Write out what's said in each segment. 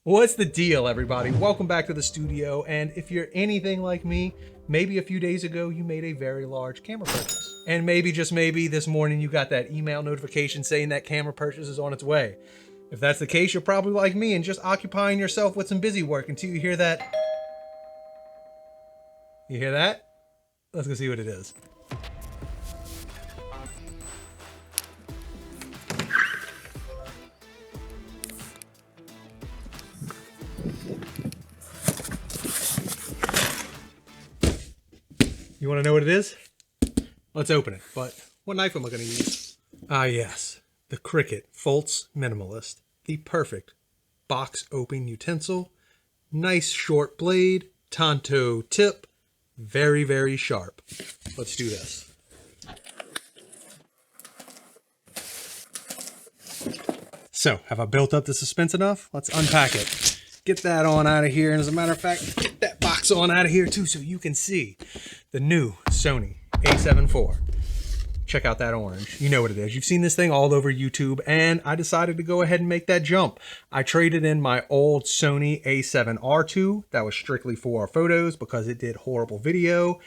What's the deal, everybody? Welcome back to the studio, and if you're anything like me, maybe a few days ago you made a very large camera purchase. And maybe, just maybe, this morning you got that email notification saying that camera purchase is on its way. If that's the case, you're probably like me and just occupying yourself with some busy work until you hear that. You hear that? Let's go see what it is. You want to know what it is? Let's open it. But what knife am I going to use? Ah, yes. The Cricut Foltz Minimalist. The perfect box opening utensil. Nice short blade. Tanto tip. Very, very sharp. Let's do this. So, have I built up the suspense enough? Let's unpack it. Get that on out of here. And as a matter of fact, get that box on out of here too so you can see the new Sony A7 IV. Check out that orange. You know what it is. You've seen this thing all over YouTube, and I decided to go ahead and make that jump. I traded in my old Sony A7 II that was strictly for photos because it did horrible video.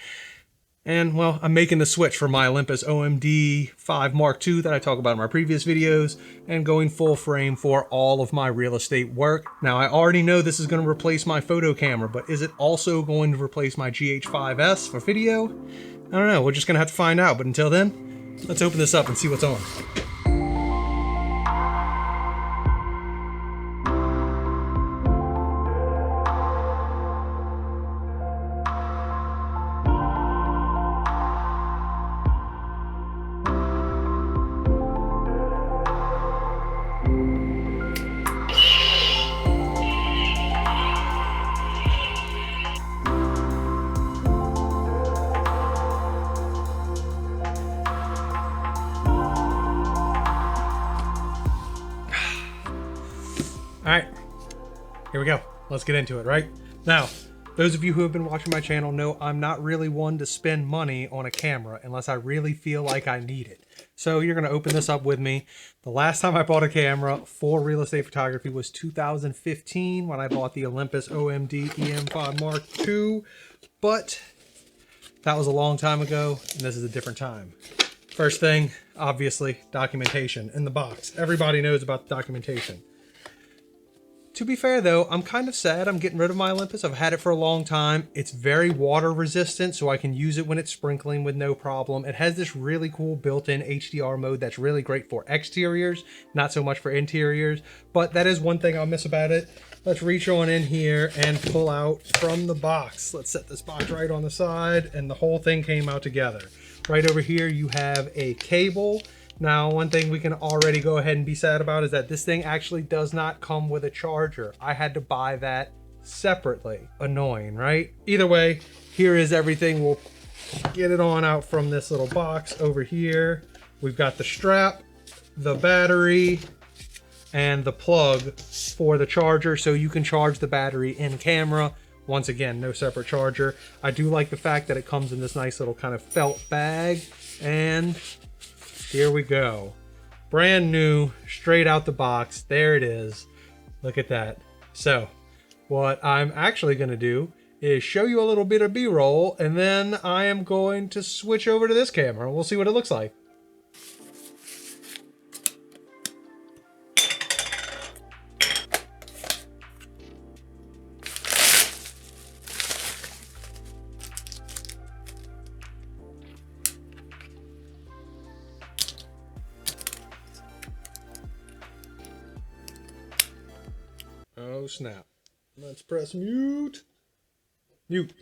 And, well, I'm making the switch for my Olympus OMD 5 Mark II that I talk about in my previous videos and going full frame for all of my real estate work. Now, I already know this is going to replace my photo camera, but is it also going to replace my GH5S for video? I don't know. We're just going to have to find out. But until then, let's open this up and see what's on. All right, here we go. Let's get into it, right? Now, those of you who have been watching my channel know I'm not really one to spend money on a camera unless I really feel like I need it. So you're gonna open this up with me. The last time I bought a camera for real estate photography was 2015 when I bought the Olympus OMD EM5 Mark II, but that was a long time ago and this is a different time. First thing, obviously, documentation in the box. Everybody knows about the documentation. To be fair though, I'm kind of sad I'm getting rid of my Olympus. I've had it for a long time. It's very water resistant, so I can use it when it's sprinkling with no problem. It has this really cool built-in HDR mode that's really great for exteriors, not so much for interiors, but that is one thing I'll miss about it. Let's reach on in here and pull out from the box. Let's set this box right on the side, and the whole thing came out together. Right over here you have a cable. Now, one thing we can already go ahead and be sad about is that this thing actually does not come with a charger. I had to buy that separately. Annoying, right? Either way, here is everything. We'll get it on out from this little box over here. We've got the strap, the battery, and the plug for the charger so you can charge the battery in camera. Once again, no separate charger. I do like the fact that it comes in this nice little kind of felt bag, and here we go. Brand new, straight out the box. There it is. Look at that. So, what I'm actually going to do is show you a little bit of B-roll, and then I am going to switch over to this camera, and we'll see what it looks like. Oh snap. Let's press mute. Mute.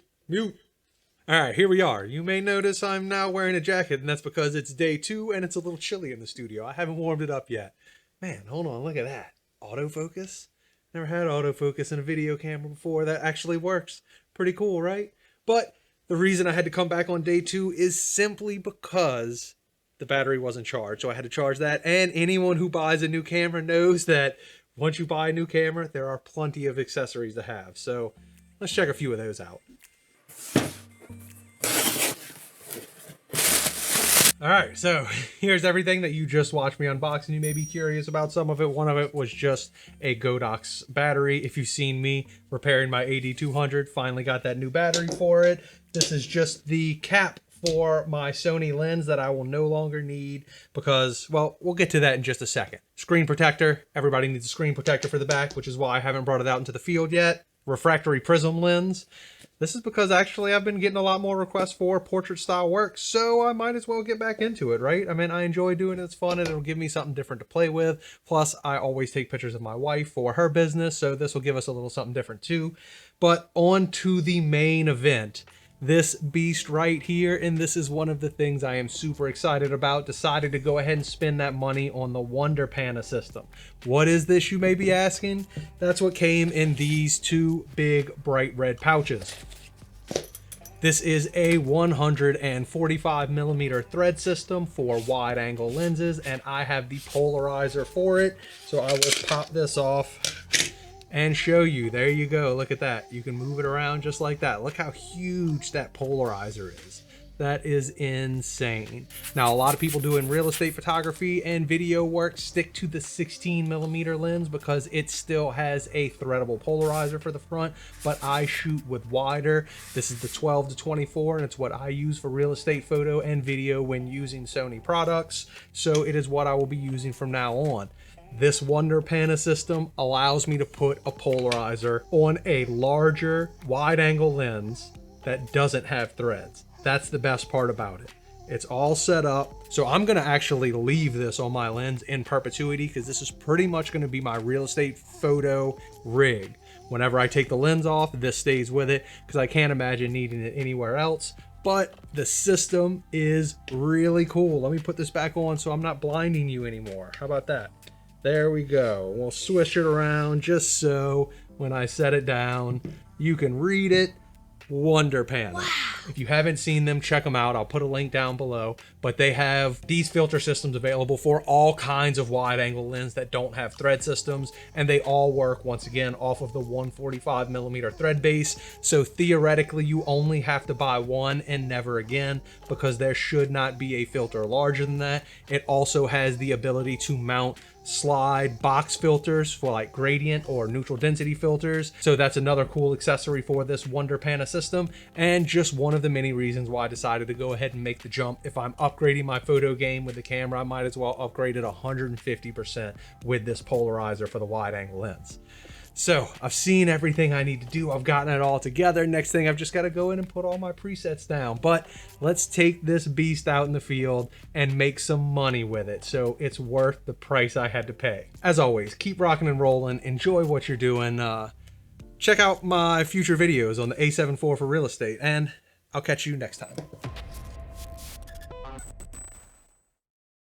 All right, here we are. You may notice I'm now wearing a jacket, and that's because it's day 2 and it's a little chilly in the studio. I haven't warmed it up yet. Man, hold on, look at that. Autofocus? Never had autofocus in a video camera before. That actually works. Pretty cool, right? But the reason I had to come back on day 2 is simply because the battery wasn't charged. So I had to charge that, and anyone who buys a new camera knows that once you buy a new camera, there are plenty of accessories to have. So let's check a few of those out. All right, so here's everything that you just watched me unbox, and you may be curious about some of it. One of it was just a Godox battery. If you've seen me repairing my AD200, finally got that new battery for it. This is just the cap for my Sony lens that I will no longer need because, well, we'll get to that in just a second. Screen protector. Everybody needs a screen protector for the back, which is why I haven't brought it out into the field yet. Refractory prism lens. This is because actually I've been getting a lot more requests for portrait style work, so I might as well get back into it, right? I mean, I enjoy doing it, it's fun, and it'll give me something different to play with. Plus, I always take pictures of my wife for her business, so this will give us a little something different too. But on to the main event. This beast right here, and this is one of the things I am super excited about. Decided to go ahead and spend that money on the Wonderpana system. What is this, you may be asking? That's what came in these two big bright red pouches. This is a 145mm thread system for wide angle lenses, and I have the polarizer for it. So I will pop this off and show you. There you go. Look at that. You can move it around just like that. Look how huge that polarizer is. That is insane. Now, a lot of people doing real estate photography and video work stick to the 16mm lens because it still has a threadable polarizer for the front, but I shoot with wider. This is the 12 to 24, and it's what I use for real estate photo and video when using Sony products. So it is what I will be using from now on. This Wonderpana system allows me to put a polarizer on a larger wide angle lens that doesn't have threads. That's the best part about it. It's all set up. So I'm gonna actually leave this on my lens in perpetuity because this is pretty much gonna be my real estate photo rig. Whenever I take the lens off, this stays with it because I can't imagine needing it anywhere else. But the system is really cool. Let me put this back on so I'm not blinding you anymore. How about that? There we go. We'll switch it around just so when I set it down, you can read it. Wonderpana. Wow. If you haven't seen them, check them out. I'll put a link down below. But they have these filter systems available for all kinds of wide angle lens that don't have thread systems. And they all work, once again, off of the 145mm thread base. So theoretically, you only have to buy one and never again because there should not be a filter larger than that. It also has the ability to mount slide box filters for like gradient or neutral density filters. So that's another cool accessory for this Wonderpana system, and just one of the many reasons why I decided to go ahead and make the jump. If I'm upgrading my photo game with the camera, I might as well upgrade it 150% with this polarizer for the wide angle lens. So I've seen everything I need to do. I've gotten it all together. Next thing, I've just got to go in and put all my presets down. But let's take this beast out in the field and make some money with it so it's worth the price I had to pay. As always, keep rocking and rolling. Enjoy what you're doing. Check out my future videos on the A7 IV for real estate, and I'll catch you next time.